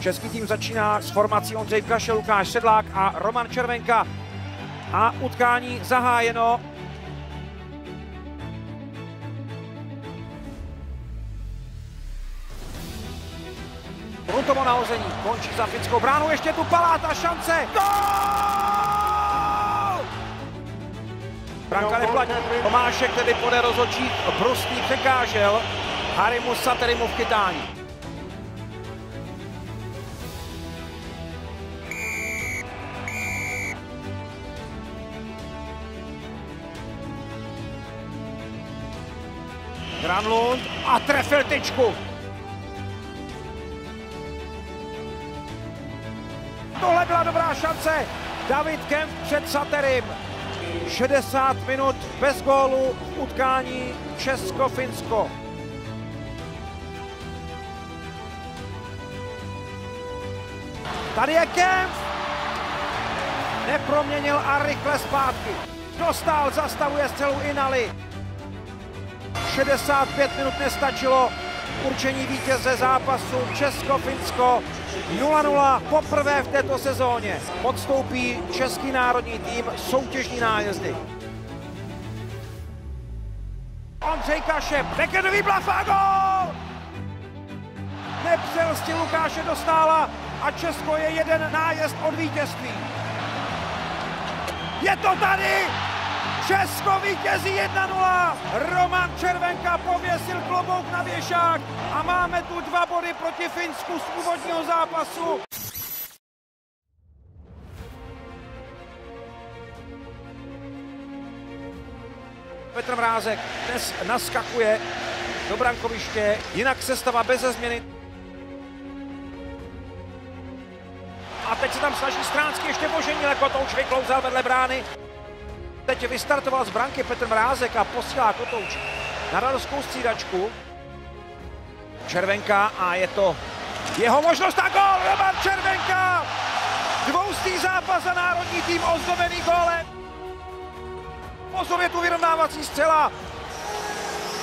Český tým začíná s formací Ondřej Kaše, Lukáš Sedlák a Roman Červenka. A utkání zahájeno. Brutovo nahození, končí za finskou bránu, ještě tu Paláta, šance, gól! Branka neplatí, Tomášek tedy pode rozhodčích, Brustný překážel Harimu Saterimu v chytání. Granlund a trefil tyčku. Tohle byla dobrá šance. David Kempf před Saterim. 60 minut bez gólu v utkání Česko-Finsko. Tady je Kempf. Neproměnil a rychle zpátky. Dostal, zastavuje střelu Inali. 65 minut nestačilo. Určení vítěze zápasu Česko-Finsko 0-0 poprvé v této sezóně. Podstoupí český národní tým soutěžní nájezdy. Ondřej Kaše, Beckendový blaf a gól! Nepřelstil Lukáše Dostála a Česko je jeden nájezd od vítězství. Je to tady! Česko vítězí 1-0. Roman Červenka pověsil klobouk na věšák a máme tu 2 body proti Finsku z úvodního zápasu. Petr Mrázek dnes naskakuje do brankoviště, jinak sestava beze změny. A teď se tam snaží Stránský ještě Božení, ale Kotouč vyklouzal vedle brány. Teď vystartoval z branky Petr Mrázek a posílá Kotouč na radoskou střídačku. Červenka a je to jeho možnost a gól! Roman Červenka! Dvoustý zápas za národní tým ozdobený gólem. Pozor, je tu vyrovnávací střela.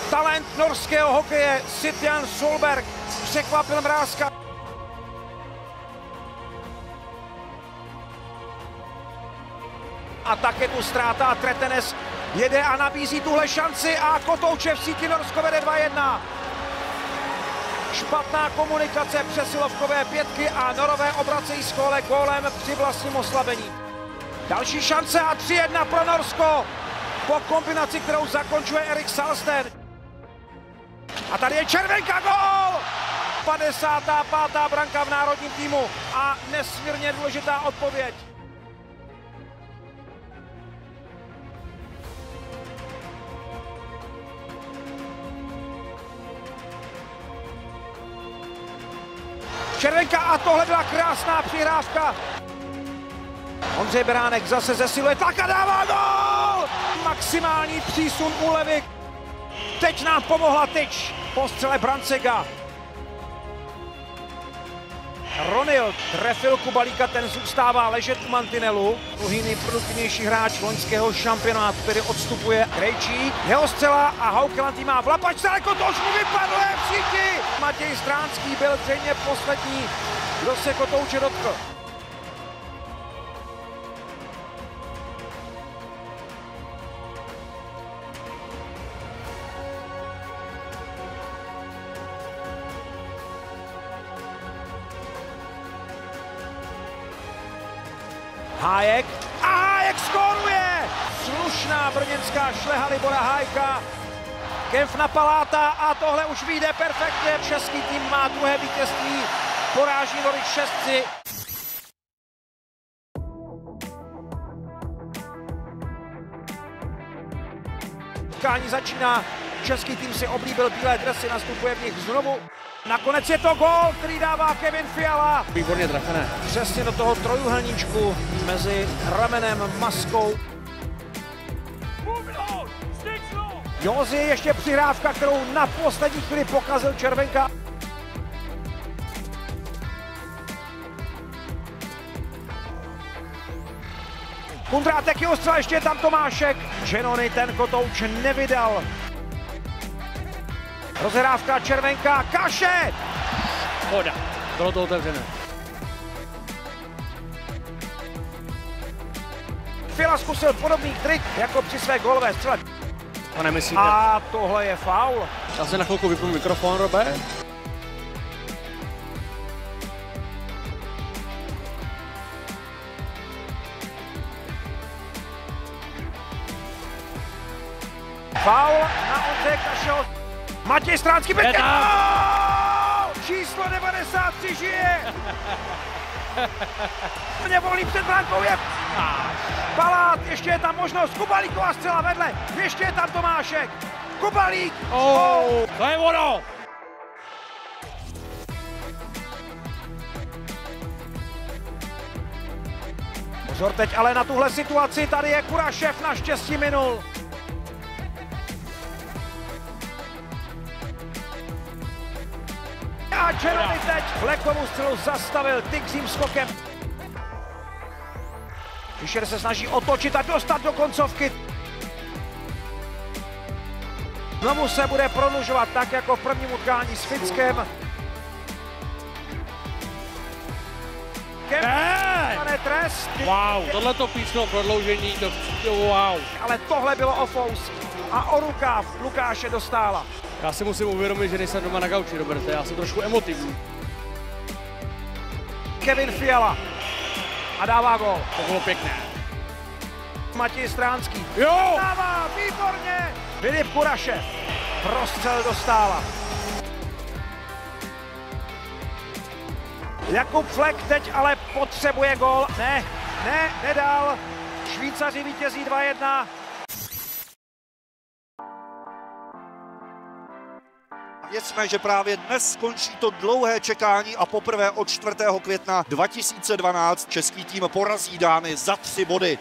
Talent norského hokeje Sitjan Solberg překvapil Mrázka. A také tu ztráta a Tretenes jede a nabízí tuhle šanci a Kotouče v síti Norsko vede 2-1. Špatná komunikace přesilovkové pětky a Norové obracejí z kole gólem při vlastním oslabení. Další šance a 3-1 pro Norsko po kombinaci, kterou zakončuje Erik Salsten. A tady je Červenka, gól! 55. branka v národním týmu a nesmírně důležitá odpověď. Červenka a tohle byla krásná přihrávka. Ondřej Beránek zase zesiluje tlak a dává gól! Maximální přísun úlevy. Teď nám pomohla tyč po střele Brancega. Ronil trefil Kubalíka, ten zůstává ležet u mantinelu. Druhý nejproduktivnější hráč loňského šampionátu, který odstupuje Krejčí. Jeho střela a Haukeland má v lapačce, ale Kotouč mu vypadl v síti. Matěj Stránský byl zřejmě poslední, kdo se Kotouče dotkl. Hájek a Hájek skóruje! Slušná brněnská šleha Libora Hájka. Kempf na Paláta a tohle už vyjde perfektně. Český tým má druhé vítězství, poráží Norwich 6-3. Utkání začíná, český tým si oblíbil bílé dresy, nastupuje v nich znovu. Nakonec je to gól, který dává Kevin Fiala. Výborně trefené. Přesně do toho trojuhelníčku mezi ramenem, maskou. Jozy je ještě přihrávka, kterou na poslední chvíli pokazil Červenka. Kundrátek je ostřel, ještě je tam Tomášek. Ženony ten Kotouč nevydal. Rozehrávka Červenka, Kaše! Voda, bylo to otevřené. Fiala zkusil podobný trik jako při své gólové střele. To nemyslíte? A tohle je faul. Já se na chvilku vypnu mikrofon, Robe. Faul na Ondřeje Kašeho. Matěj Stránský byt. Číslo 93 žije. Volný před bránkou je Palát, ještě je tam možnost. Kubalíková střela vedle. Ještě je tam Tomášek. Kubalík. To je ono. Pozor teď ale na tuhle situaci. Tady je Kurašev, naštěstí minul. A Červený teď Fleckovou střelu zastavil tyksím skokem. Fischer se snaží otočit a dostat do koncovky. Znovu se bude prodlužovat tak jako v prvním utkání s Finskem. Trest. Wow, tohleto písmo prodloužení, to wow. Ale tohle bylo o fous a o rukáv Lukáše Dostála. Já si musím uvědomit, že nejsem doma na gauči, Roberte, já jsem trošku emotivní. Kevin Fiala a dává gól. To bylo pěkné. Matěj Stránský. Jo! Dává, výborně! Filip Kurašev prostřel Dostála. Jakub Fleck teď ale potřebuje gól. Nedal. Švýcaři vítězí 2-1. Věcme, že právě dnes skončí to dlouhé čekání a poprvé od 4. května 2012 český tým porazí Dány za 3 body.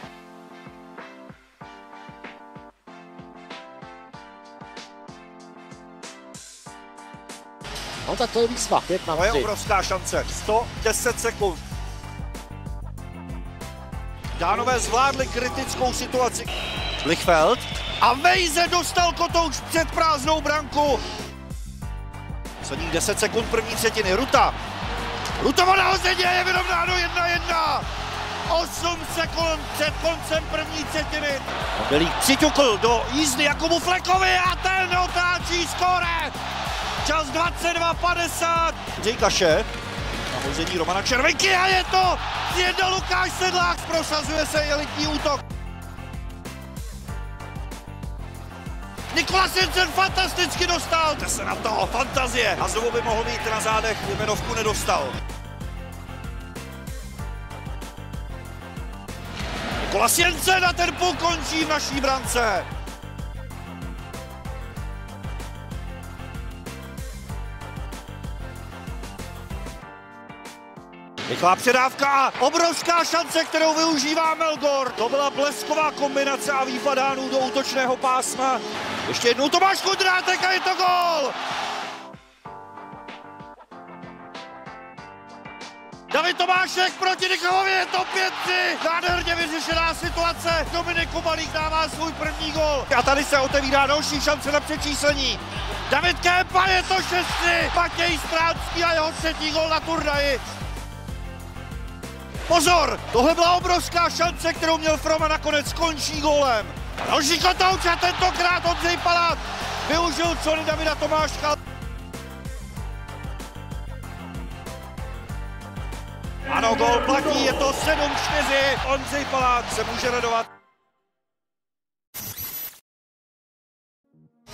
No tak to je výzva, 5 na 3. To je obrovská šance, 110 sekund. Dánové zvládli kritickou situaci. Blichfeld a Vejze dostal kotouč před prázdnou branku. Posledních 10 sekund první třetiny. Rutovo nahozeně je vyrovnáno 1-1. 8 sekund před koncem první třetiny. Belík přiťukl do jízdy Jakubu Fleckovi a ten otáčí skóre. Čas 22:50. Ondřej Kaše. Nahození Romana Červenky a je to 1 Lukáš Sedlák. Prosazuje se elitní útok. Nikolas Jensen fantasticky dostal. Jde se na to, fantazie. A znovu by mohl mít na zádech, jmenovku nedostal. Nikolas Jensen a ten puk končí v naší brance. Rychlá předávka a obrovská šance, kterou využívá Melgor. To byla blesková kombinace a výpad Dánů do útočného pásma. Ještě jednou Tomáš Kudrátek a je to gól! David Tomášek proti Nicholovi, je to 5-3. Nádherně vyřešená situace. Dominik Kubalík dává svůj první gól. A tady se otevírá další šance na přečíslení. David Kempa, je to 6-3. Matěj Stránský a jeho 3. gól na turnaji. Pozor, tohle byla obrovská šance, kterou měl Froma, nakonec skončí gólem. Další kotouč a tentokrát Ondřej Palát využil čony Davida Tomáška. Ano, gól platí, je to 7-4. Ondřej Palát se může radovat.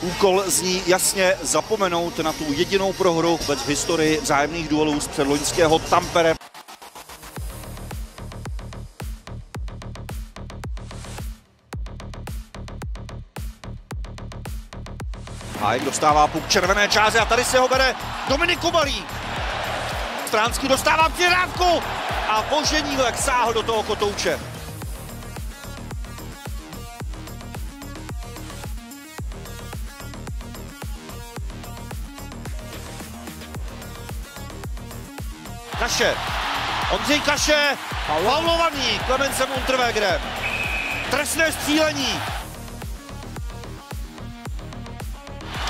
Úkol zní jasně zapomenout na tu jedinou prohru vůbec v historii vzájemných duelů z předloňského Tampere. Hájek dostává puk červené čáře a tady se ho bere Dominik Kubalík. Stránský dostává přirávku a Boženílek sáhl do toho kotouče. Kaše, Ondřej Kaše, faulovaný Klemencem Unterwegerem. Trestné střílení.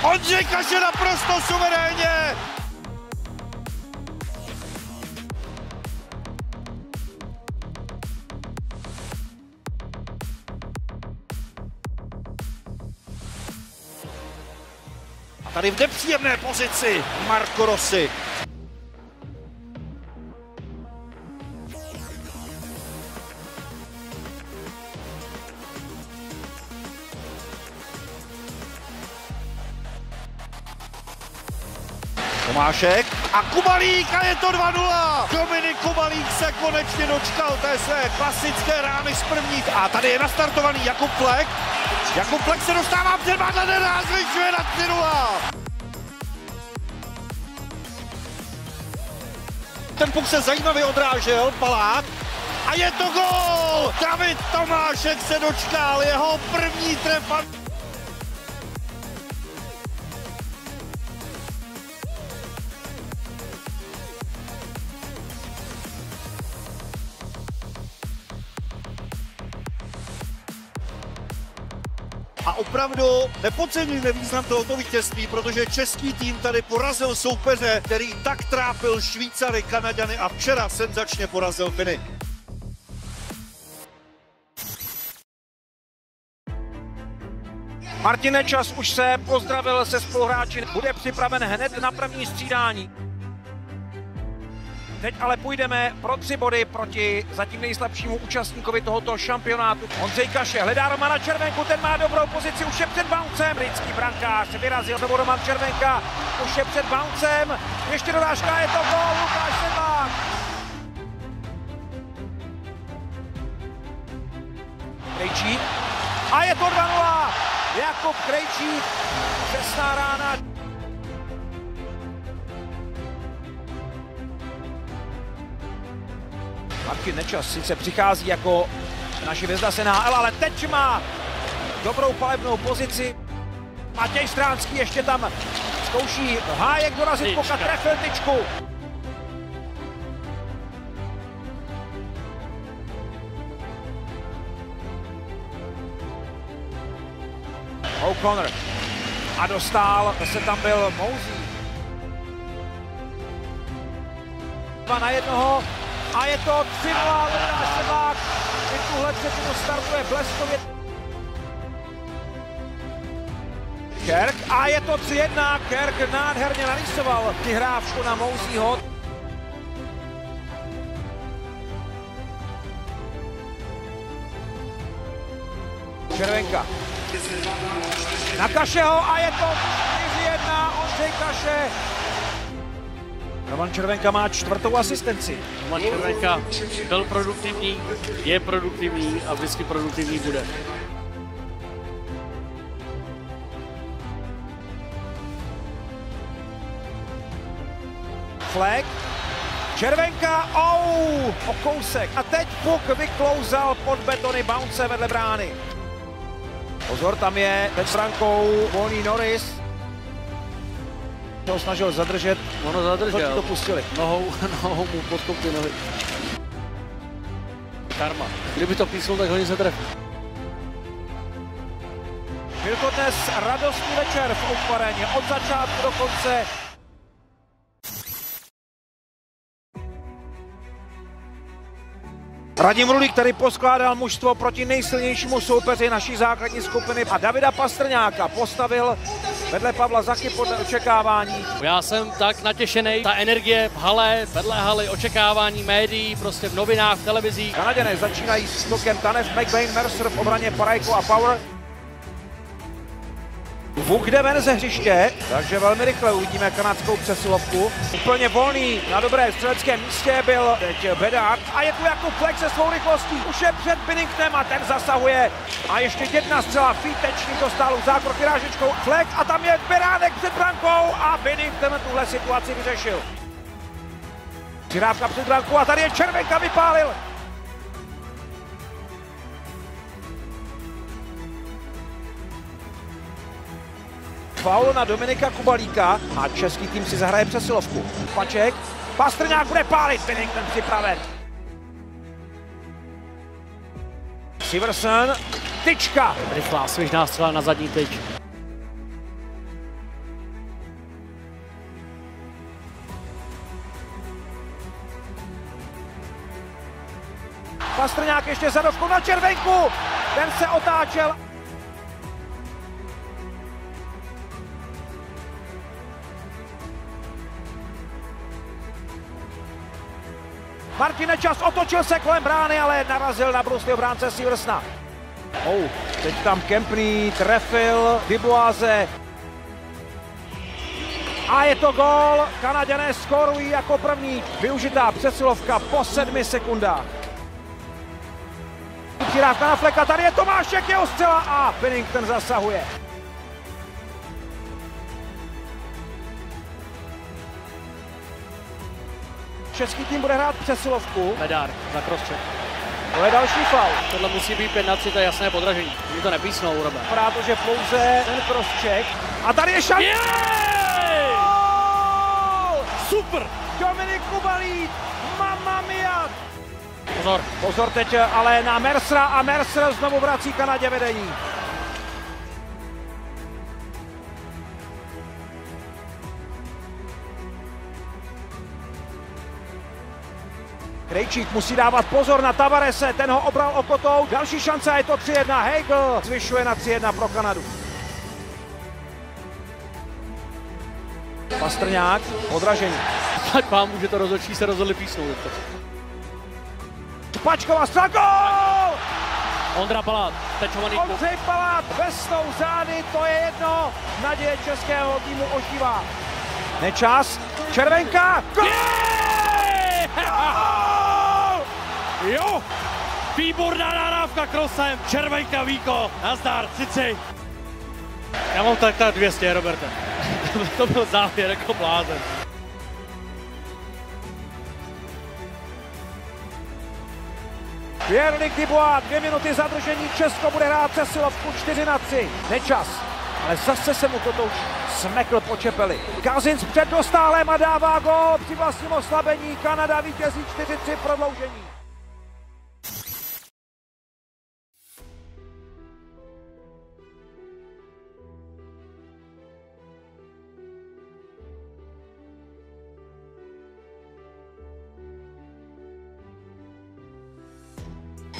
Ondřej Kaše naprosto suverénně. tady v nepříjemné pozici Marco Rossi. Tomášek a Kubalík a je to 2-0. Dominik Kubalík se konečně dočkal té své klasické rány z první. A tady je nastartovaný Jakub Flek. Jakub Flek se dostává před Madlener a zvyšuje na 3-0. Ten puk se zajímavě odrážel, Palák. A je to gól! David Tomášek se dočkal jeho první trefa. A opravdu nepodceňujme význam tohoto vítězství, protože český tým tady porazil soupeře, který tak trápil Švýcary, Kanaďany a včera senzačně porazil Finy. Martin Nečas už se pozdravil se spoluhráči, bude připraven hned na první střídání. Teď ale půjdeme pro 3 body proti zatím nejslabšímu účastníkovi tohoto šampionátu. Ondřej Kaše hledá Romana Červenku, ten má dobrou pozici, už je před bouncem. Britský brankář vyrazil, nebo Roman Červenka, už je před bouncem. Ještě dorážka, je to gól, Lukáš Sedlák. Krejčík a je to 2-0. Jakub Krejčík, přesná rána. Martin Nečas sice přichází jako naše hvězda z NHL, ale teď má dobrou palebnou pozici. Matěj Stránský ještě tam zkouší Hájek dorazit, pokud trefil tyčku. O'Connor a dostal, zase tam byl Mousey. 2-1 a je to 3-0, Lukáš Sedlák. I tuhle třetinu startuje bleskově. Kerk a je to 3-1, Kerk nádherně narýsoval přihrávku na Mouseyho. Červenka na Kašeho a je to 4-1, Ondřej Kaše. Roman Červenka má 4. asistenci. Roman Červenka byl produktivní, je produktivní a vždycky produktivní bude. Flek, Červenka, o kousek. A teď puk vyklouzal pod betony bounce vedle brány. Pozor, tam je teď brankou volný Norris. To snažil zadržet, Ono zadržel. to pustili. Nohou mu podkopli nohy. Karma. Kdyby to písnul, tak hodně se trefí. Byl to dnes radostný večer v Oukvareně od začátku do konce. Radim Rulík tady poskládal mužstvo proti nejsilnějšímu soupeři naší základní skupiny a Davida Pastrňáka postavil vedle Pavla Zachy podle očekávání. Já jsem tak natěšený, ta energie v hale, vedle haly, očekávání médií, prostě v novinách, v televizích. Kanaděné začínají s tokem Tanev, McBain, Mercer v obraně Parajko a Power. Vuk jde ven ze hřiště, takže velmi rychle uvidíme kanadskou přesilovku. Úplně volný, na dobré střeleckém místě byl teď Bedard. A je tu Jakub Flek se svou rychlostí, už je před Binningtonem a ten zasahuje. A ještě jedna střela, výtečný dostal zákrok vyrážečkou Flek a tam je Beránek před brankou a Binnington tuhle situaci vyřešil. Přirávka před brankou a tady je Červenka, vypálil. Faul na Dominika Kubalíka a český tým si zahraje přesilovku. Paček, Pastrňák bude pálit, Binnington připraven. Siversen, tyčka. Rychlá svižná střela na zadní tyč. Pastrňák ještě zadovku na Červenku, ten se otáčel. Martin Nečas otočil se kolem brány, ale narazil na brusli obránce Seversna. Teď tam Kempný trefil Duboise. A je to gól, Kanaďané skorují jako první. Využitá přesilovka po 7 sekundách. Přirávka na Fleka, tady je Tomášek, jeho střela a Binnington zasahuje. Český tým bude hrát přesilovku. Medár za crosscheck. To je další faul. Tohle musí být 5-3, to je jasné podražení. Oni to nepísnou, Robe. Vypadá to, že pouze ten crosscheck. A tady je šance. Super! Dominik Kubalík, mamma mia! Pozor. Pozor teď ale na Mercera a Mercer znovu vrací Kanadě vedení. Krejčík musí dávat pozor na Tavarese, ten ho obral okotou. Další šance a je to 3-1. Hegel zvyšuje na 3-1 pro Kanadu. Pastrňák, podražení. Tak vám může to rozhodčí se rozhodli písnout. Špačková střela, gól! Ondra Palát, tečovaný klub. Ondřej Palát, vesnou zády, to je jedno. Naděje českého týmu ožívá. Nečas, červenka, gól! Jo! Výborná nahrávka krosem, červenka Víko, nazdar, Cici. Já mám tak 200, Roberte. To byl závěr jako blázen. Pierre-Luc Dubois, 2 minuty zadržení, Česko bude hrát přesilovku 4-3. Nečas, ale zase se mu to už smekl po čepeli. Kazins před dostálem a dává gól při vlastním oslabení. Kanada vítězí 4-3 prodloužení.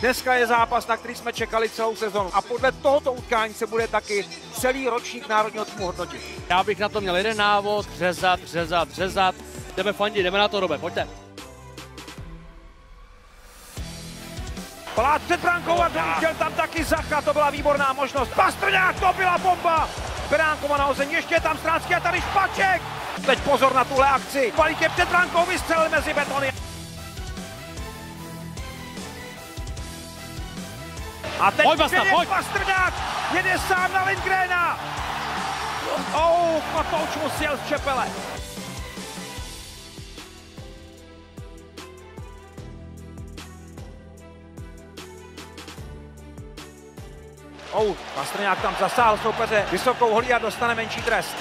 Dneska je zápas, na který jsme čekali celou sezonu. A podle tohoto utkání se bude taky celý ročník národního týmu hodnotit. Já bych na to měl jeden návod, řezat. Jdeme fandit, jdeme na to, Robe, pojďte. Palát před brankou a chtěl tam taky Zacha, to byla výborná možnost. Pastrňák, to byla bomba! Beránkova na hození, ještě je tam Stránský a tady Špaček! Teď pozor na tuhle akci. Balík je před brankou, vystřelil mezi betony. A teď je Pastrňák, jede sám na Lindgrena. Kotouč mu sjel z čepele. Pastrňák tam zasáhl soupeře vysokou holí a dostane menší trest.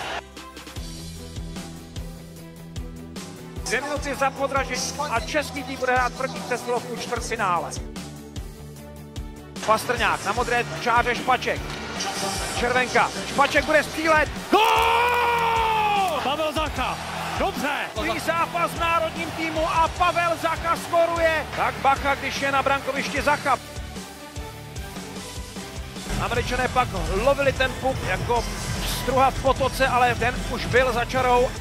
2 minuty za podražení a český tým bude hrát první přesilovku čtvrtfinále. Pastrňák na modré čáře Špaček. Červenka. Špaček bude střílet. Gól! Pavel Zacha. Dobře. Druhý zápas v národním týmu a Pavel Zacha skoruje. Tak bacha, když je na brankovišti Zacha. Američané pak lovili ten puk jako struha v potoce, ale ten už byl za čarou.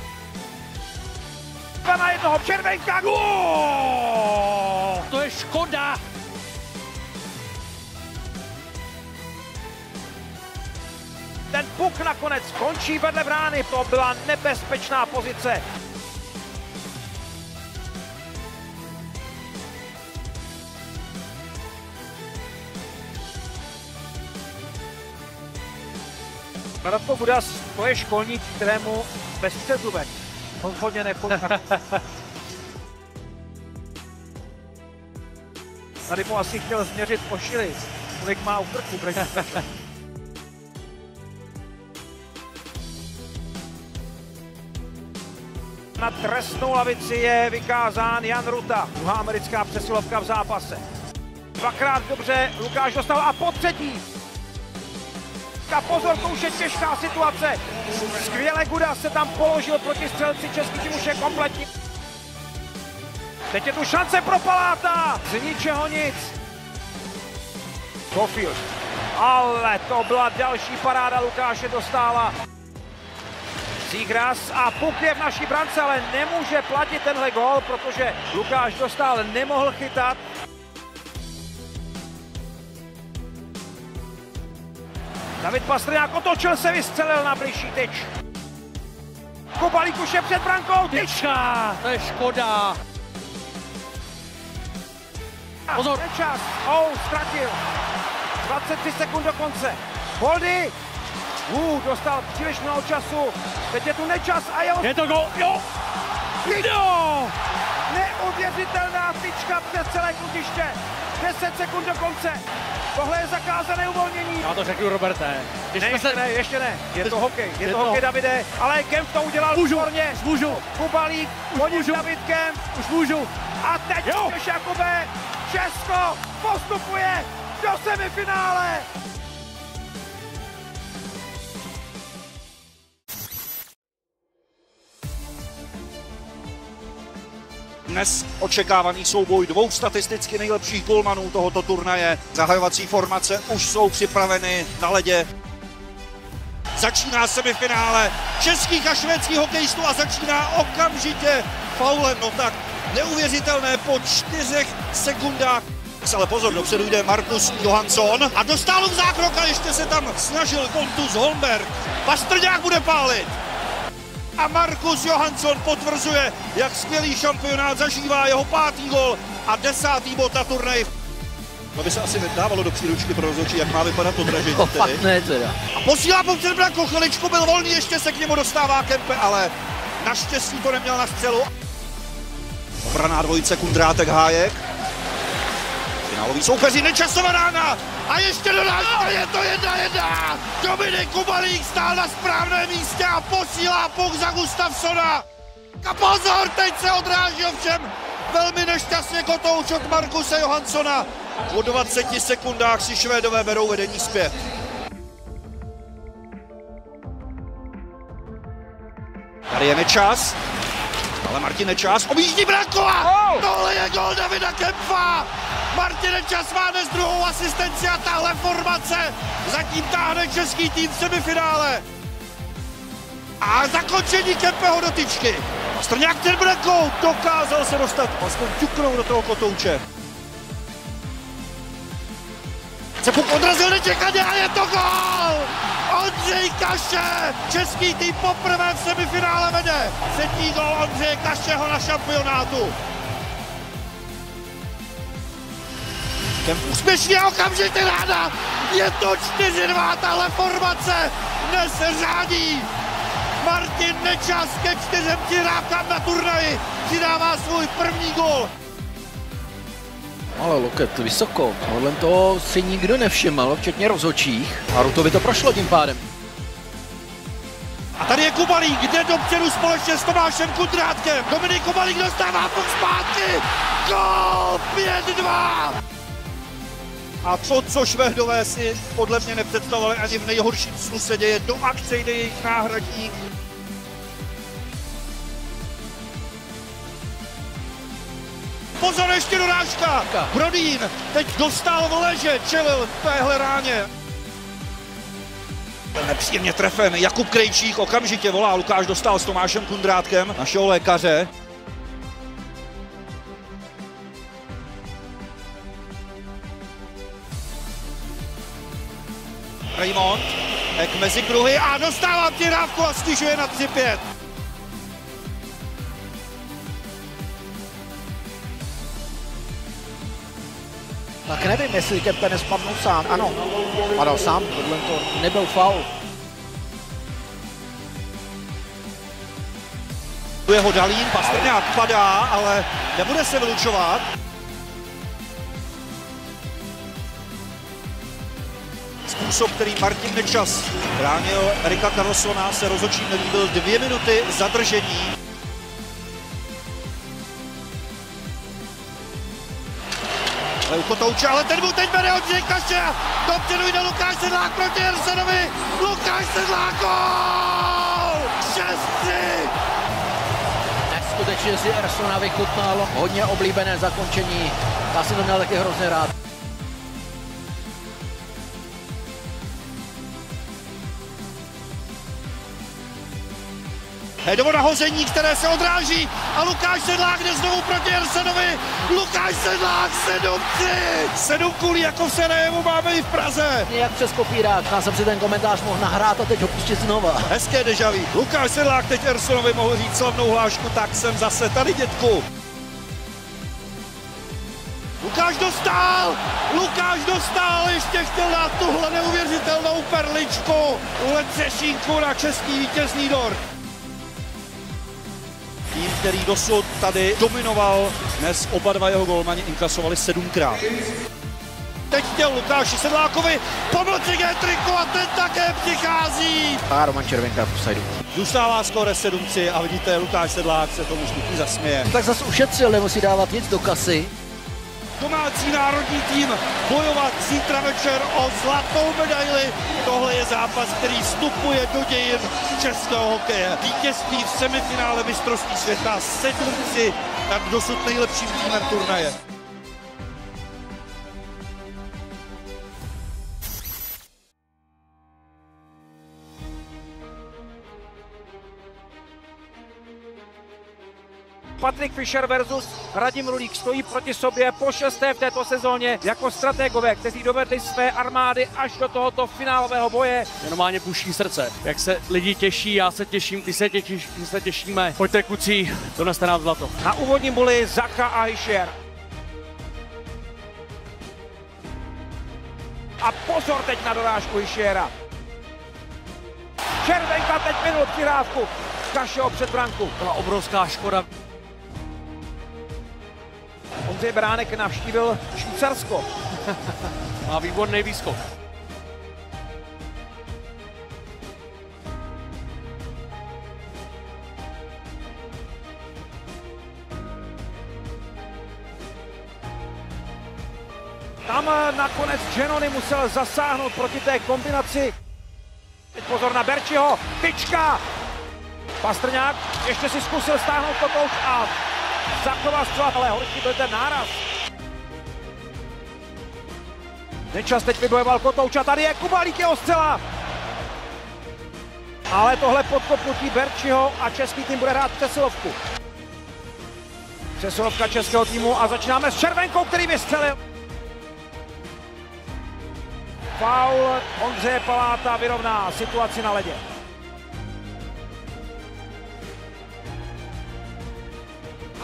2-1, Červenka. Gól! To je škoda. Ten puk nakonec končí vedle brány, to byla nebezpečná pozice. Radko Budas, to je školník, kterému bez předzubek rozhodně nechodí. Tady mu asi chtěl změřit ošily, kolik má u krku. Na trestnou lavici je vykázán Jan Ruta. Druhá americká přesilovka v zápase. Dvakrát dobře Lukáš dostal a po třetí. A pozor, to už je těžká situace. Skvěle Guda se tam položil proti střelci, český tým už je kompletní. Teď je tu šance pro Paláta. Z ničeho nic. Caulfield. Ale to byla další paráda Lukáše Dostála. Sígras a puk je v naší brance, ale nemůže platit tenhle gól, protože Lukáš Dostál nemohl chytat. David Pastrňák otočil se, vystřelil na blížší tyč. Kubalík už je před brankou, Tyčka, to je škoda. Pozor. Nečas, ztratil. 23 sekund do konce. Boldy. Dostal příliš mnoho času. Teď je tu Nečas a je to gol, jo. Neuvěřitelná tyčka přes celé kludiště. 10 sekund do konce. Tohle je zakázané uvolnění. Já to řeknu, Roberte. Ještě ne. Je to hokej, hokej, Davide. Ale Kemp to udělal výborně. Můžu. Kubalík, pojď David Kemp. Už můžu. A teď jdeš, Jakube. Česko postupuje do semifinále. Dnes očekávaný souboj dvou statisticky nejlepších golmanů tohoto turnaje. Zahajovací formace už jsou připraveny na ledě. Začíná semifinále českých a švédských hokejistů a začíná okamžitě faulem. No tak neuvěřitelné po 4 sekundách. Ale pozor, dopředu jde Markus Johansson a dostal v zákrok a ještě se tam snažil Pontus Holmberg. Pastrňák bude pálit. A Markus Johansson potvrzuje, jak skvělý šampionát zažívá, jeho 5. gol a 10. bod na turnaji. To by se asi nedávalo do příručky pro rozhodčí, jak má vypadat to dražení. To fakt ne teda. A posílá po před brankou, chviličku byl volný, ještě se k němu dostává Kempe, ale naštěstí to neměl na střelu. Obraná dvojice Kundrátek Hájek. Finálový soupeři, Nečasova rána a ještě dodážka, je to 1-1. Dominik Kubalík stál na správném místě a posílá puk za Gustafsona. A pozor, teď se odráží ovšem velmi nešťastně kotouč od Markuse Johanssona. Po 20 sekundách si Švédové berou vedení zpět. Tady je Nečas. Ale Martin Nečas objíždí Brankova! Tohle je gol Davida Kempa! Martin Nečas má dnes 2. asistenci a tahle formace zatím táhne český tým v semifinále. A zakončení Kempeho do tyčky. Pastrňák ten brankou dokázal se dostat, aspoň ťuknout do toho kotouče. Se puk odrazil nečekaně a je to gol! Ondřej Kaše! Český tým poprvé v semifinále vede. 3. gol Ondřeje Kašeho na šampionátu. Kemp úspěšně okamžitě ráda. Je to 4-2, tahle formace dnes řádí. Martin Nečas ke 4 přihrávkám na turnaji přidává svůj 1. gol. Ale loket vysoko, tohle toho si nikdo nevšiml, včetně rozhodčích. A Rutovi to prošlo tím pádem. A tady je Kubalík, jde dopředu společně s Tomášem Kundrátkem. Dominik Kubalík dostává puk zpátky. Gól 5-2. A to, co Švédové si podle mě nepředstavovali ani v nejhorším snu, se děje. Do akce jde jejich náhradník. Pozor, ještě dorážka. Brodín teď dostal v leže, čelil téhle ráně. Nepříjemně trefen. Jakub Krejčík okamžitě volá. Lukáš Dostál s Tomášem Kundrátkem, našeho lékaře. Raymond, Ek mezi kruhy a dostává přihrávku a snižuje na 3-5. Tak nevím, jestli Kempe nespadnul sám. Ano, padal sám, tohle to nebyl faul. Tu jeho Dalín, Pastrňák padá, ale nebude se vylučovat. Způsob, který Martin Nečas bránil Erika Karlssona, se rozhodčím nelíbil. 2 minuty zadržení. Ale u kotouče, ale ten mu teď bere Ondřej Kaše. Dopředu jde Lukáš Sedlák proti Ersenovi. Lukáš Sedlák, gól! 6-3! Skutečně si Ersona vychutnal, hodně oblíbené zakončení. Já si to měl taky hrozně rád. Hedovo nahození, které se odráží a Lukáš Sedlák jde znovu proti Ersenovi. Lukáš Sedlák 7-3. 7 kulí jako v Sarajevu máme i v Praze. Jak přes kopírák, já jsem si ten komentář mohl nahrát a teď ho pustit znova. Hezké dejaví. Lukáš Sedlák teď Ersenovi mohl říct slavnou hlášku, tak jsem zase tady, dětku. Lukáš dostal, ještě chtěl dát tuhle neuvěřitelnou perličku. Tuhle třešínku na český vítězný dort. Tým, který dosud tady dominoval, dnes oba dva jeho golmani inkasovali 7krát. Teď chtěl Lukáši Sedlákovi pomlček triku a ten také přichází. A Roman Červenka v offsideu. Zůstává skóre 7-3 a vidíte, Lukáš Sedlák se tomu smutně zasměje. Tak zase ušetřil, nemusí dávat nic do kasy. Domácí národní tým bojovat zítra večer o zlatou medaili. Tohle je zápas, který vstupuje do dějin českého hokeje. Vítězství v semifinále mistrovství světa 7-3 nad dosud nejlepším týmem turnaje. Patrik Fischer versus Radim Rulík stojí proti sobě po 6. v této sezóně jako strategové, kteří dovedli své armády až do tohoto finálového boje. Normálně puší srdce. Jak se lidi těší, já se těším, ty se těšíš, my se těšíme. Pojďte kucí, doneste nám zlato. Na úvodním buli Zacha a Hischier. A pozor teď na dorážku Hischiera. Červenka teď minul přihrávku Kašeho před branku. Byla obrovská škoda. Ondřej Bránek navštívil Švýcarsko. Má výborný výskok. Tam nakonec Genony musel zasáhnout proti té kombinaci. Teď pozor na Berčiho, tyčka! Pastrňák ještě si zkusil stáhnout kotouč a Zachová střela, ale horší byl ten náraz. Nečas teď vybojoval kotouč a tady je Kubalík, jeho střela. Ale tohle podkopnutí Berčiho a český tým bude hrát přesilovku. Přesilovka českého týmu a začínáme s Červenkou, který vystřelil. Faul Ondřeje Paláta vyrovná situaci na ledě.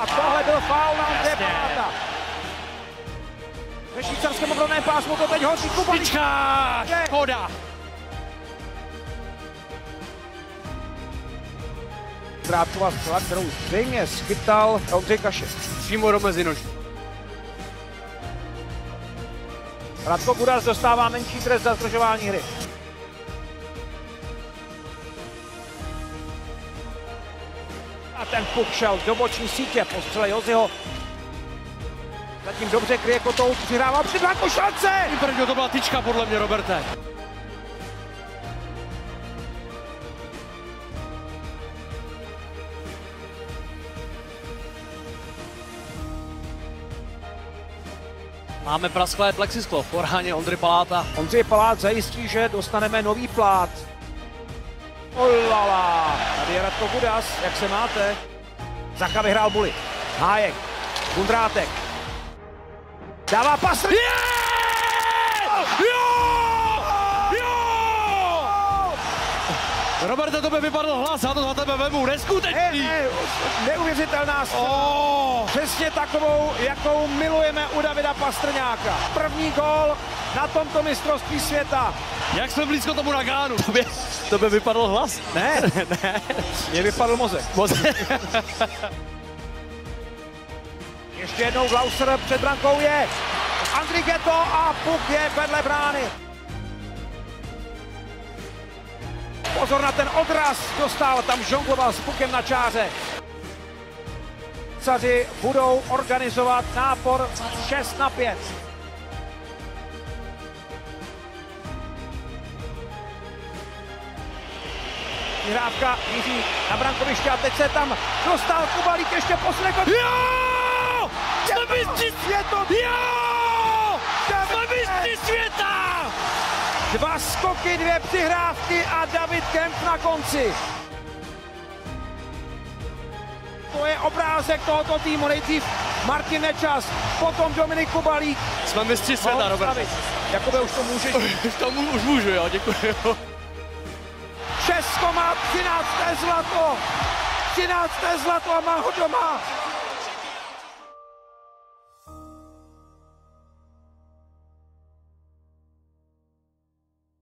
A tohle byl faul na Ondřeje Paláta. Ve švýcarském obrovném pásmu to teď hoří Kubalík. Škoda. Krátková střela, kterou zřejmě schytal Ondřej Kašek. Přímo do mezinoží. Radko Gudas dostává menší trest za zdržování hry. A ten puk šel do boční sítě po střele Joziho. Zatím dobře kryje Kotouč, přihrává před brankou šance! Prvního to byla tyčka podle mě, Roberte. Máme prasklé plexisklo v oráně Ondry Paláta. Ondřej Palát zajistí, že dostaneme nový plát. Olala, tady je Radko Gudas, jak se máte? Zacha vyhrál buli. Hájek, Kundrátek. Dává pas. Roberte, to by vypadl hlas, já to za tebe vemu, neskutečný! Neuvěřitelná střela. Přesně takovou, jakou milujeme u Davida Pastrňáka. První gól na tomto mistrovství světa. Jak jsme blízko tomu Nagánu. To by vypadl hlas? Ne, ne. Mně vypadl mozek. Ještě jednou Glauser před brankou je Andrigetto a puk je vedle brány. Pozor na ten odraz, dostal, tam žongloval s pukem na čáře. Caři budou organizovat nápor 6-5. Vyhrávka Jiří na brankoviště a teď se tam dostal Kubalík, ještě poslední. Jo! Jsme mistři světa! Jo! Jsme mistři světa! 2 skoky, 2 přihrávky a David Kemp na konci. obrázek tohoto týmu. Nejdřív Martin Nečas, potom Dominik Kubalík. Jsme mistři světa, Roberte. Jakoby už to můžeš. Už můžu, jo, děkuji. Česko má 13. zlato. 13. zlato a má ho doma.